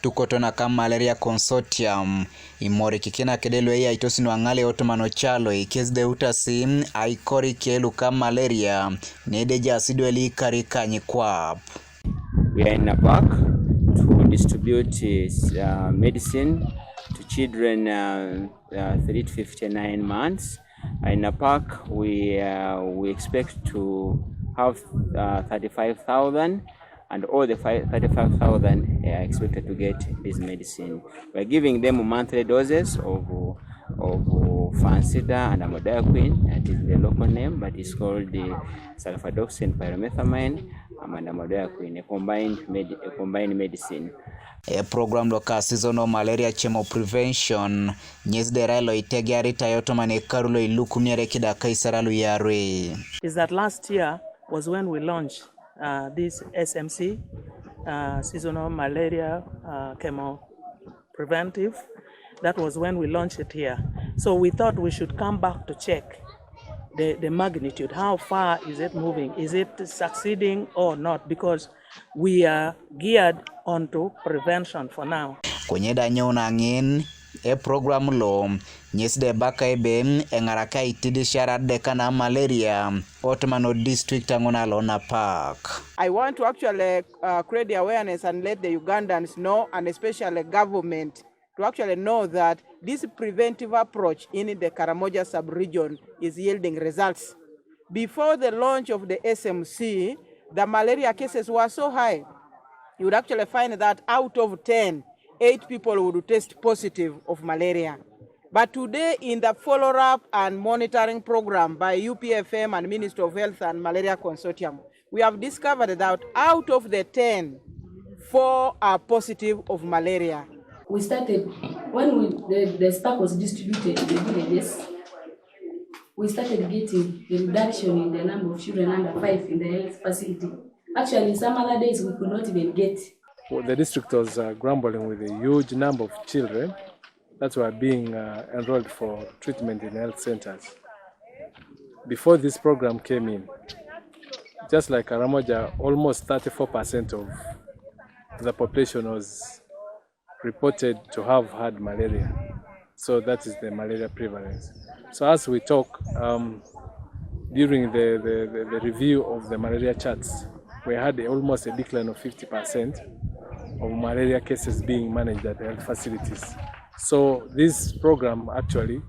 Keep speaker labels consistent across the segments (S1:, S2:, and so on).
S1: tuko tona kam malaria consortium imori kikina kedelo ya itosi nwangale otomano chalo ikes de utasim Aikor kelu kam malaria nedeja asidweli karikanyi kwap.
S2: We are in a park to distribute medicine to children 3 to 59 months. In a park, we expect to have 35,000, and all the 35,000 are expected to get this medicine. We are giving them monthly doses of Fansida and amodiaquine. That is the local name, but it's called the sulfadoxine pyrimethamine and amodiaquine, a combined medicine.
S1: A program loka seasonal malaria chemo prevention nyes deralo Etegear tayotomane karulo ilukumiere kida kaisaralu yare.
S3: Is that last year was when we launched this SMC, seasonal malaria chemo preventive. That was when we launched it here. So we thought we should come back to check the magnitude. How far is it moving? Is it succeeding or not? Because we are geared onto prevention for now.
S1: Kwenye danyo na ngin program lo nyesde baka ebe engaraka itidi sharad dekana malaria Ottomano district angona lona park.
S4: I want to actually create the awareness and let the Ugandans know, and especially government, to actually know that this preventive approach in the Karamoja sub-region is yielding results. Before the launch of the SMC, the malaria cases were so high. You would actually find that out of 10, 8 people would test positive of malaria. But today, in the follow-up and monitoring program by UPFM and Ministry of Health and Malaria Consortium, we have discovered that out of the 10, 4 are positive of malaria.
S5: We started, when the stock was distributed in the villages, we started getting a reduction in the number of children under 5 in the health facility. Actually, some other days we could not even get.
S6: Well, the district was grumbling with a huge number of children that were being enrolled for treatment in health centers. Before this program came in, just like Karamoja, almost 34% of the population was reported to have had malaria. So that is the malaria prevalence. So as we talk, during the review of the malaria charts, we had almost a decline of 50% of malaria cases being managed at the health facilities. So this program actually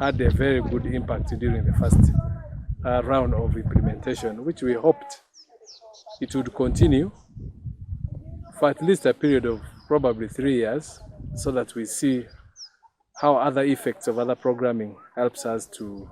S6: had a very good impact during the first round of implementation, which we hoped it would continue for at least a period of probably 3 years, so that we see how other effects of other programming helps us to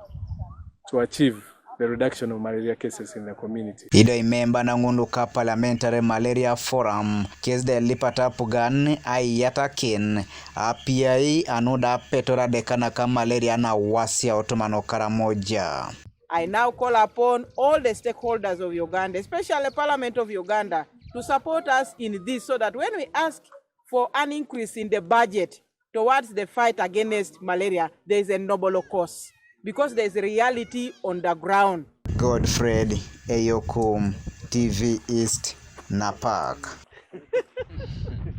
S6: achieve the reduction of malaria cases in the community.
S1: Ido imemba na ngundu ka parliamentary malaria forum kesde lipata pugan ayatakin apiai anuda petora dekana ka malaria na wasia Ottomano Karamoja.
S4: I now call upon all the stakeholders of Uganda, especially the Parliament of Uganda, to support us in this, so that when we ask for an increase in the budget towards the fight against malaria, there is a noble cause, because there is a reality on the ground.
S1: Godfred Eyokum, TV East, Napak.